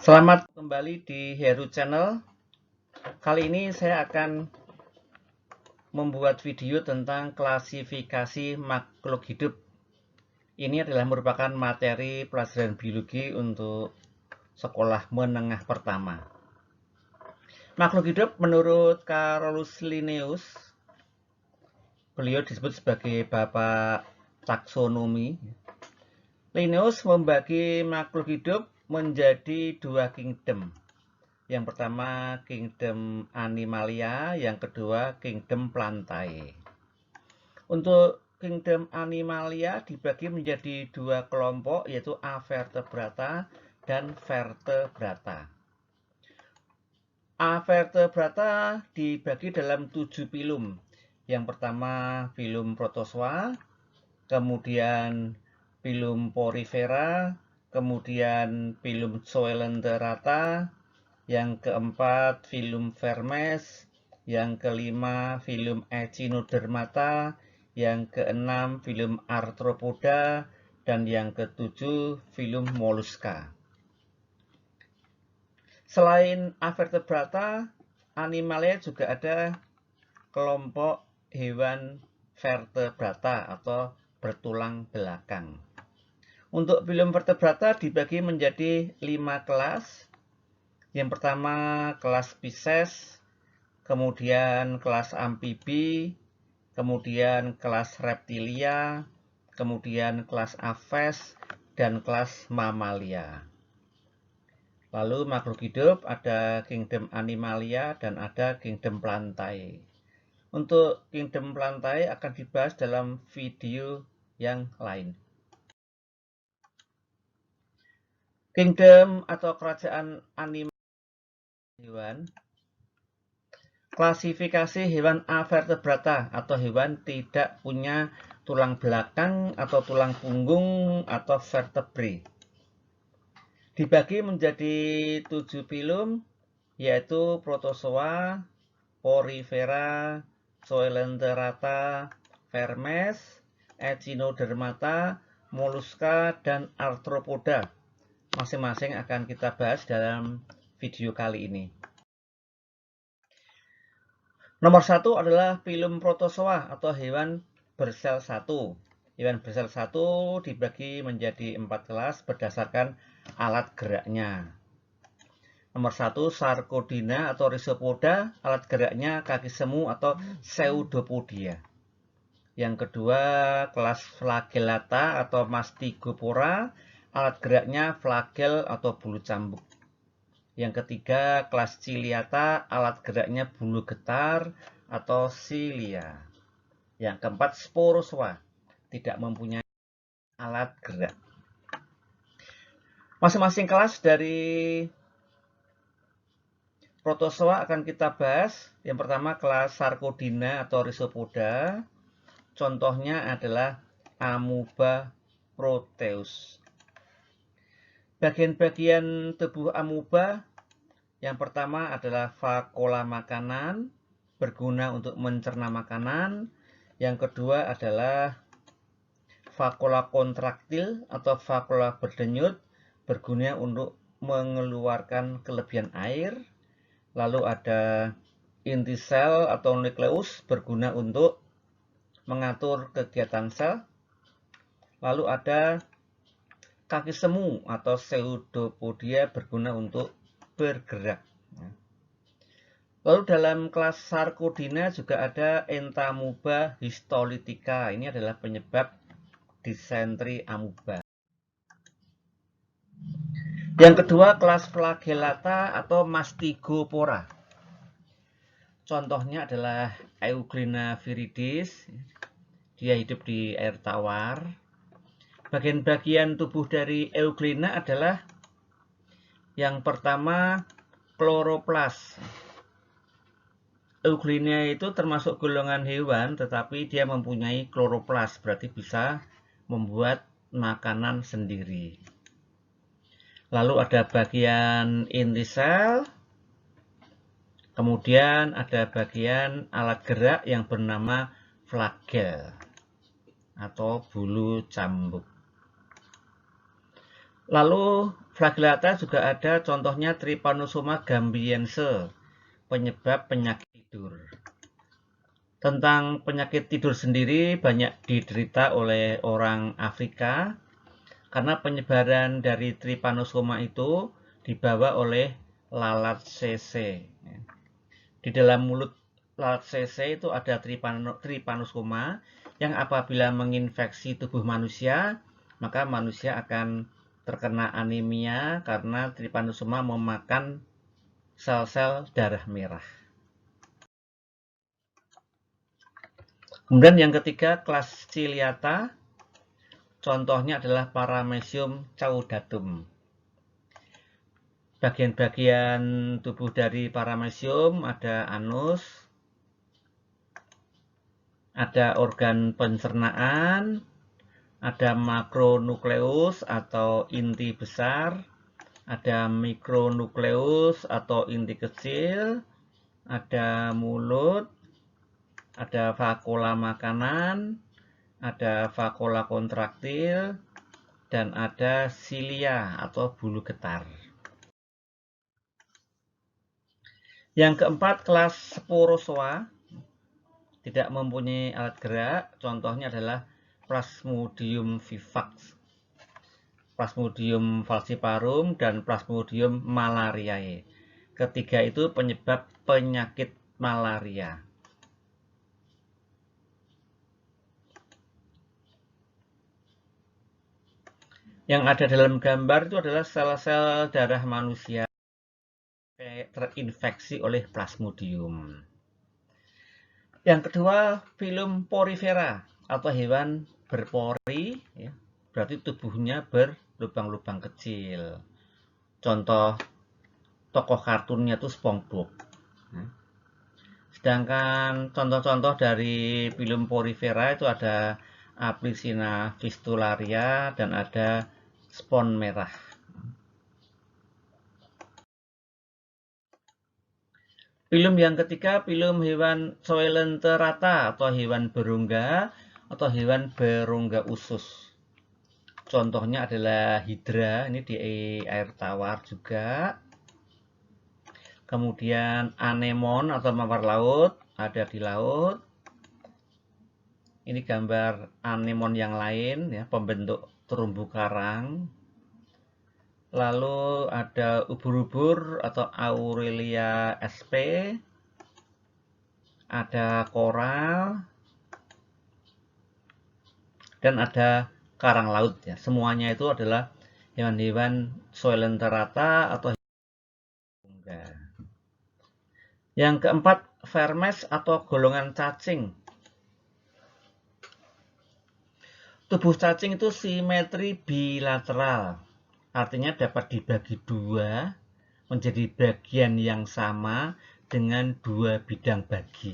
Selamat kembali di Heru Channel. Kali ini saya akan membuat video tentang klasifikasi makhluk hidup. Ini adalah merupakan materi pelajaran biologi untuk sekolah menengah pertama. Makhluk hidup menurut Carolus Linnaeus, beliau disebut sebagai bapak taksonomi. Linnaeus membagi makhluk hidup menjadi dua kingdom. Yang pertama kingdom Animalia, yang kedua kingdom Plantae. Untuk kingdom Animalia dibagi menjadi dua kelompok, yaitu Avertebrata dan Vertebrata. Avertebrata dibagi dalam 7 filum. Yang pertama filum Protozoa, kemudian filum Porifera, kemudian filum Coelenterata, yang keempat filum Vermes, yang kelima filum Echinodermata, yang keenam filum Arthropoda, dan yang ketujuh filum Mollusca. Selain Avertebrata, Animalia juga ada kelompok hewan vertebrata atau bertulang belakang. Untuk filum vertebrata dibagi menjadi 5 kelas. Yang pertama kelas Pisces, kemudian kelas amfibi, kemudian kelas reptilia, kemudian kelas Aves, dan kelas Mamalia. Lalu makhluk hidup ada kingdom Animalia dan ada kingdom Plantae. Untuk kingdom Plantae akan dibahas dalam video yang lain. Kingdom atau kerajaan animalia hewan. Klasifikasi hewan Avertebrata atau hewan tidak punya tulang belakang atau tulang punggung atau vertebrae. Dibagi menjadi 7 filum, yaitu Protozoa, Porifera, Coelenterata, Vermes, Echinodermata, Mollusca, dan Arthropoda. Masing-masing akan kita bahas dalam video kali ini. Nomor 1 adalah filum Protozoa atau hewan bersel 1. Hewan bersel 1 dibagi menjadi 4 kelas berdasarkan alat geraknya. Nomor 1 Sarcodina atau Rhizopoda, alat geraknya kaki semu atau Pseudopodia. Yang kedua kelas Flagellata atau Mastigophora, alat geraknya flagel atau bulu cambuk. Yang ketiga kelas Ciliata, alat geraknya bulu getar atau cilia. Yang keempat Sporozoa, tidak mempunyai alat gerak. Masing-masing kelas dari Protozoa akan kita bahas. Yang pertama kelas Sarcodina atau Rhizopoda. Contohnya adalah Amoeba proteus. Bagian-bagian tubuh amoeba yang pertama adalah vakuola makanan, berguna untuk mencerna makanan. Yang kedua adalah vakuola kontraktil atau vakuola berdenyut, berguna untuk mengeluarkan kelebihan air. Lalu ada inti sel atau nukleus, berguna untuk mengatur kegiatan sel. Lalu ada kaki semu atau Pseudopodia, berguna untuk bergerak. Lalu dalam kelas Sarcodina juga ada Entamoeba histolytica. Ini adalah penyebab disentri amoeba. Yang kedua kelas Flagellata atau Mastigophora. Contohnya adalah Euglena viridis. Dia hidup di air tawar. Bagian-bagian tubuh dari Euglena adalah yang pertama kloroplas. Euglena itu termasuk golongan hewan, tetapi dia mempunyai kloroplas, berarti bisa membuat makanan sendiri. Lalu ada bagian inti sel, kemudian ada bagian alat gerak yang bernama flagel atau bulu cambuk. Lalu Flagellata juga ada contohnya Trypanosoma gambiense, penyebab penyakit tidur. Tentang penyakit tidur sendiri banyak diderita oleh orang Afrika karena penyebaran dari Trypanosoma itu dibawa oleh lalat sese. Di dalam mulut lalat sese itu ada Trypanosoma yang apabila menginfeksi tubuh manusia, maka manusia akan terkena anemia karena Trypanosoma memakan sel-sel darah merah. Kemudian yang ketiga, kelas Ciliata. Contohnya adalah Paramecium caudatum. Bagian-bagian tubuh dari Paramecium ada anus, ada organ pencernaan, ada makronukleus atau inti besar, ada mikronukleus atau inti kecil, ada mulut, ada vakula makanan, ada vakula kontraktil, dan ada silia atau bulu getar. Yang keempat, kelas Sporozoa, tidak mempunyai alat gerak. Contohnya adalah Plasmodium vivax, Plasmodium falciparum, dan Plasmodium malariae. Ketiga itu penyebab penyakit malaria. Yang ada dalam gambar itu adalah sel-sel darah manusia terinfeksi oleh Plasmodium. Yang kedua, filum porifera atau hewan berpori, ya, berarti tubuhnya berlubang-lubang kecil. Contoh tokoh kartunnya itu SpongeBob. Sedangkan contoh-contoh dari filum porifera itu ada Aplycina fistularia dan ada spon merah. Filum yang ketiga, filum hewan Coelenterata atau hewan berongga atau hewan berongga usus. Contohnya adalah hidra, ini di air tawar juga. Kemudian anemon atau mawar laut, ada di laut. Ini gambar anemon yang lain, ya, pembentuk terumbu karang. Lalu ada ubur-ubur atau Aurelia sp, ada koral, dan ada karang laut. Ya. Semuanya itu adalah hewan-hewan Coelenterata atau berongga. Yang keempat, vermes atau golongan cacing. Tubuh cacing itu simetri bilateral, artinya dapat dibagi dua menjadi bagian yang sama dengan dua bidang bagi.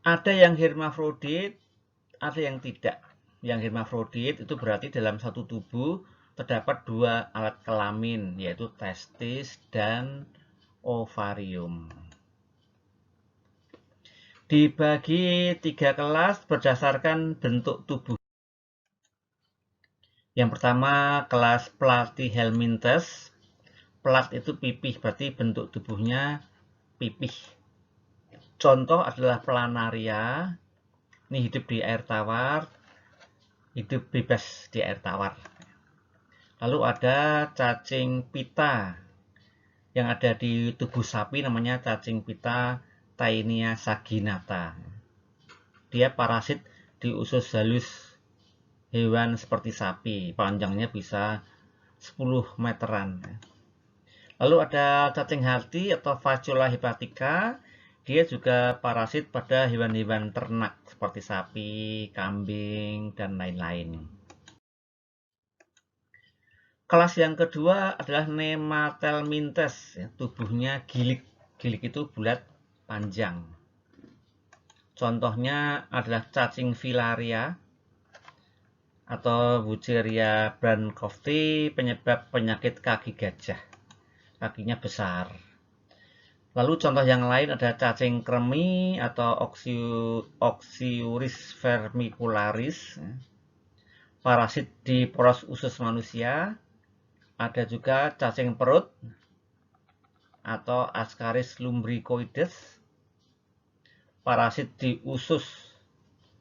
Ada yang hermafrodit, ada yang tidak. Yang hermafrodit itu berarti dalam satu tubuh terdapat dua alat kelamin, yaitu testis dan ovarium. Dibagi tiga kelas berdasarkan bentuk tubuh. Yang pertama, kelas Platyhelminthes. Plat itu pipih, berarti bentuk tubuhnya pipih. Contoh adalah planaria. Ini hidup di air tawar, hidup bebas di air tawar. Lalu ada cacing pita yang ada di tubuh sapi, namanya cacing pita Taenia saginata. Dia parasit di usus halus hewan seperti sapi, panjangnya bisa 10 meteran. Lalu ada cacing hati atau Faciola hepatica. Dia juga parasit pada hewan-hewan ternak seperti sapi, kambing, dan lain-lain. Kelas yang kedua adalah Nemathelminthes. Tubuhnya gilik. Gilik itu bulat, panjang. Contohnya adalah cacing filaria atau Wucheria bancrofti, penyebab penyakit kaki gajah. Kakinya besar. Lalu contoh yang lain ada cacing kremi atau Oxyuris vermicularis, parasit di poros usus manusia. Ada juga cacing perut atau Ascaris lumbricoides, parasit di usus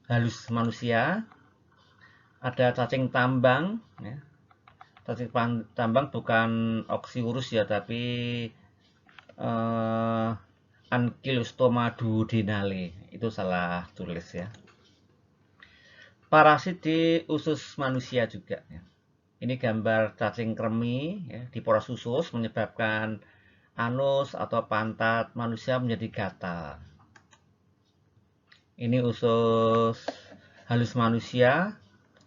halus manusia. Ada cacing tambang, ya. Cacing tambang bukan Oxyurus ya, tapi Ankylostoma duodenale. Itu salah tulis ya. Parasit di usus manusia juga ya. Ini gambar cacing kremi ya, di poros usus menyebabkan anus atau pantat manusia menjadi gatal. Ini usus halus manusia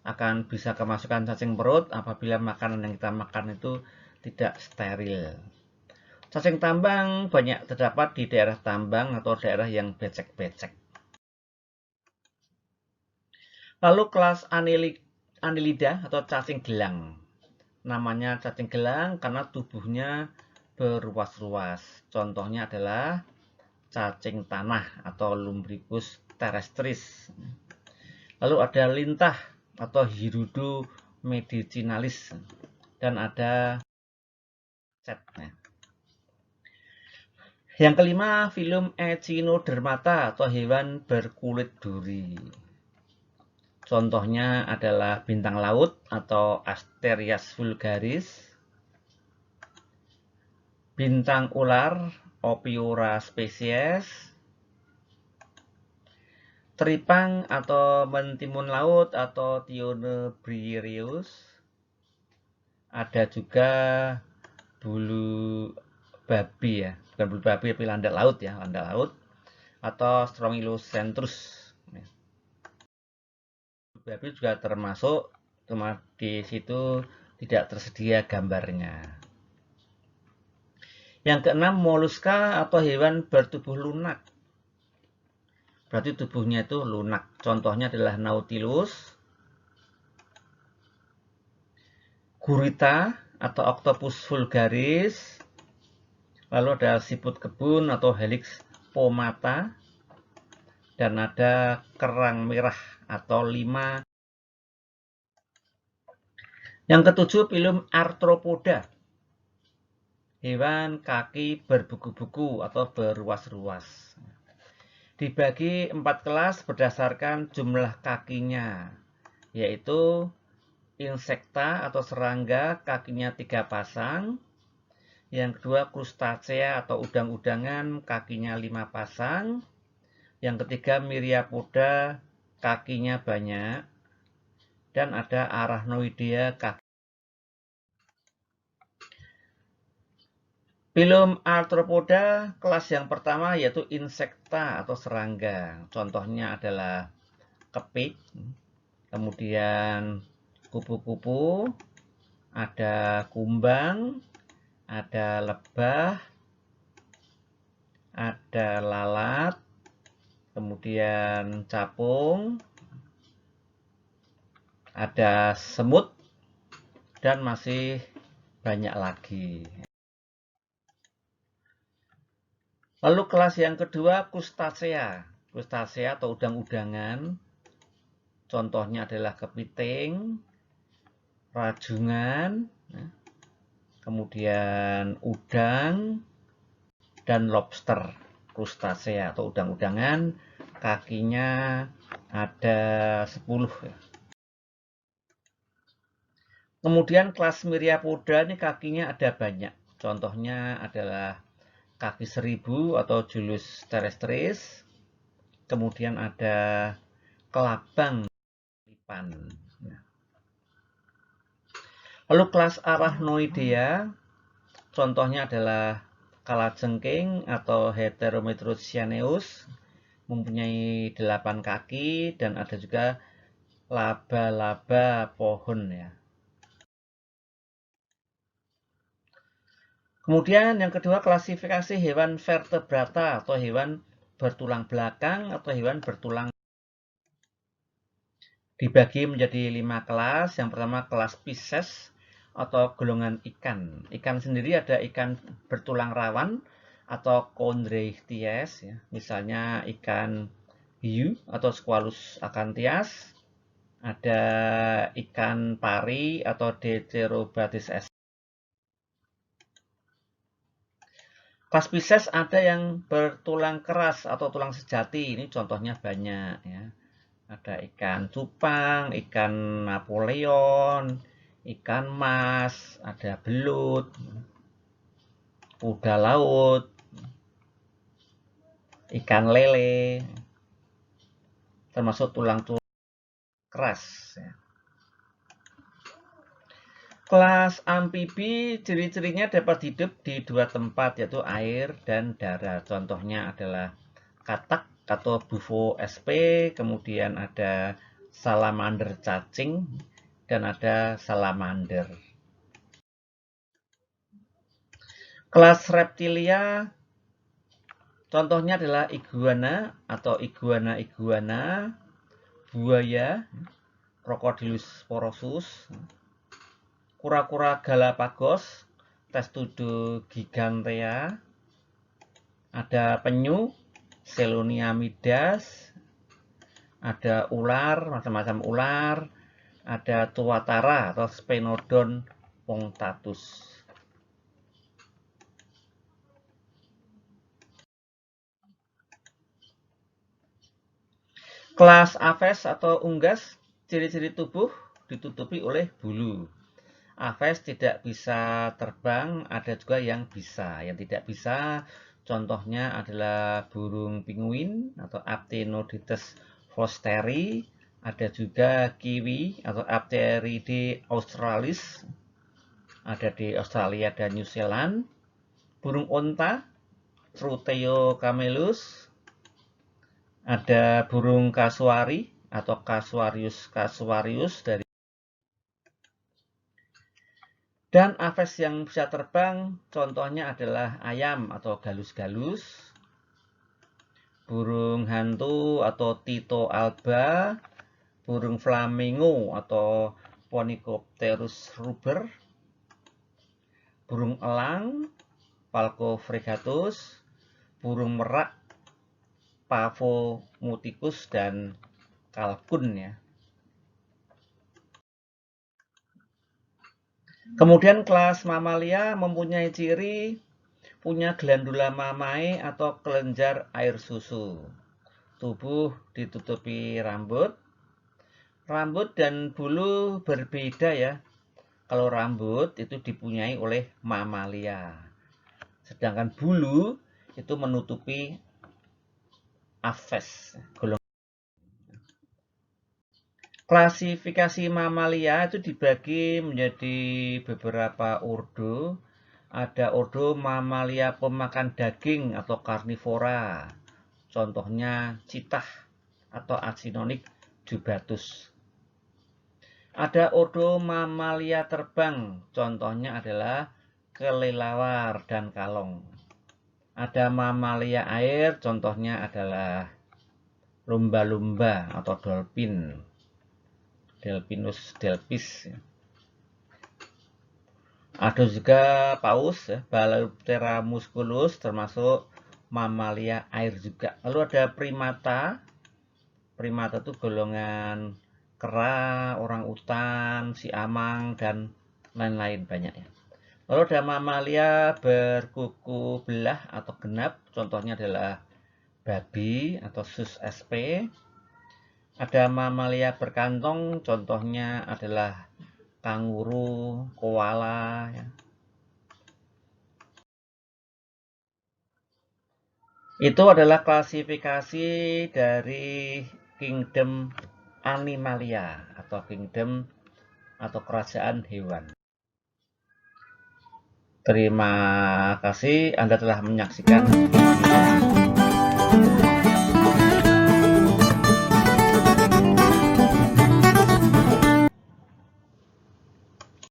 akan bisa kemasukan cacing perut apabila makanan yang kita makan itu tidak steril. Cacing tambang banyak terdapat di daerah tambang atau daerah yang becek-becek. Lalu kelas Annelida atau cacing gelang. Namanya cacing gelang karena tubuhnya berruas-ruas. Contohnya adalah cacing tanah atau Lumbricus terrestris. Lalu ada lintah atau Hirudo medicinalis dan ada catnya. Yang kelima, filum Echinodermata atau hewan berkulit duri. Contohnya adalah bintang laut atau Asterias vulgaris, bintang ular Ophiura spesies, teripang atau mentimun laut atau Tionebrierius. Ada juga bulu babi ya, bukan bulu babi tapi landak laut ya, landak laut atau Strongylocentrus. Babi juga termasuk, cuma di situ tidak tersedia gambarnya. Yang keenam, moluska atau hewan bertubuh lunak. Berarti tubuhnya itu lunak. Contohnya adalah Nautilus, Gurita atau Octopus vulgaris, lalu ada siput kebun atau Helix pomata, dan ada kerang merah atau lima. Yang ketujuh, filum Arthropoda, hewan kaki berbuku-buku atau berruas-ruas. Dibagi 4 kelas berdasarkan jumlah kakinya, yaitu insekta atau serangga kakinya 3 pasang. Yang kedua, krustacea atau udang-udangan kakinya 5 pasang. Yang ketiga, Myriapoda kakinya banyak. Dan ada Arachnoidea kaki. Filum Arthropoda kelas yang pertama yaitu insekta atau serangga. Contohnya adalah kepik, kemudian kupu-kupu, ada kumbang, ada lebah, ada lalat, kemudian capung, ada semut, dan masih banyak lagi. Lalu kelas yang kedua, krustacea. Krustacea atau udang-udangan. Contohnya adalah kepiting, rajungan, kemudian udang, dan lobster. Krustacea atau udang-udangan, kakinya ada 10. Kemudian kelas Myriapoda ini kakinya ada banyak. Contohnya adalah kaki 1000 atau Julius terrestris. Kemudian ada kelabang lipan. Lalu kelas Arachnoidea, contohnya adalah kalajengking atau Heterometrus cyaneus, mempunyai 8 kaki, dan ada juga laba-laba pohon ya. Kemudian yang kedua, klasifikasi hewan vertebrata atau hewan bertulang belakang atau hewan bertulang. Dibagi menjadi 5 kelas. Yang pertama kelas Pisces atau golongan ikan. Ikan sendiri ada ikan bertulang rawan atau Chondrichthyes ya. Misalnya ikan hiu atau Squalus acanthias. Ada ikan pari atau Deuterobates S. Kelas Pisces ada yang bertulang keras atau tulang sejati. Ini contohnya banyak ya. Ada ikan cupang, ikan Napoleon, ikan mas, ada belut, kuda laut, ikan lele, termasuk tulang-tulang keras. Ya. Kelas amfibi ciri-cirinya dapat hidup di dua tempat, yaitu air dan darat. Contohnya adalah katak atau bufo sp, kemudian ada salamander cacing, dan ada salamander. Kelas reptilia contohnya adalah iguana atau iguana-iguana, buaya, Crocodylus sporosus, kura-kura Galapagos, Testudo gigantea, ada penyu, Selonia midas, ada ular, macam-macam ular, ada tuatara atau Sphenodon punctatus. Kelas Aves atau unggas, ciri-ciri tubuh ditutupi oleh bulu. Aves tidak bisa terbang, ada juga yang bisa. Yang tidak bisa, contohnya adalah burung pinguin atau Aptenodytes forsteri, ada juga kiwi atau Apteridae australis, ada di Australia dan New Zealand. Burung onta, Truteo camelus, ada burung kasuari atau Casuarius casuarius dari. Dan aves yang bisa terbang contohnya adalah ayam atau galus-galus, burung hantu atau Tito alba, burung flamingo atau Phoenicopterus ruber, burung elang Falco fregatus, burung merak Pavo muticus, dan kalkun ya. Kemudian kelas mamalia mempunyai ciri punya glandula mamae atau kelenjar air susu. Tubuh ditutupi rambut. Rambut dan bulu berbeda ya. Kalau rambut itu dipunyai oleh mamalia. Sedangkan bulu itu menutupi aves. Klasifikasi mamalia itu dibagi menjadi beberapa ordo. Ada ordo mamalia pemakan daging atau karnivora. Contohnya citah atau Acynonyx jubatus. Ada ordo mamalia terbang. Contohnya adalah kelelawar dan kalong. Ada mamalia air. Contohnya adalah lumba-lumba atau dolphin. Delphinus delphis. Ada juga paus, ya, Balauptera musculus, termasuk mamalia air juga. Lalu ada primata. Primata itu golongan kera, orang utan, siamang, dan lain-lain banyak ya. Lalu ada mamalia berkuku belah atau genap. Contohnya adalah babi atau sus sp. Ada mamalia berkantong, contohnya adalah kanguru, koala. Ya. Itu adalah klasifikasi dari kingdom Animalia atau kingdom atau kerajaan hewan. Terima kasih Anda telah menyaksikan video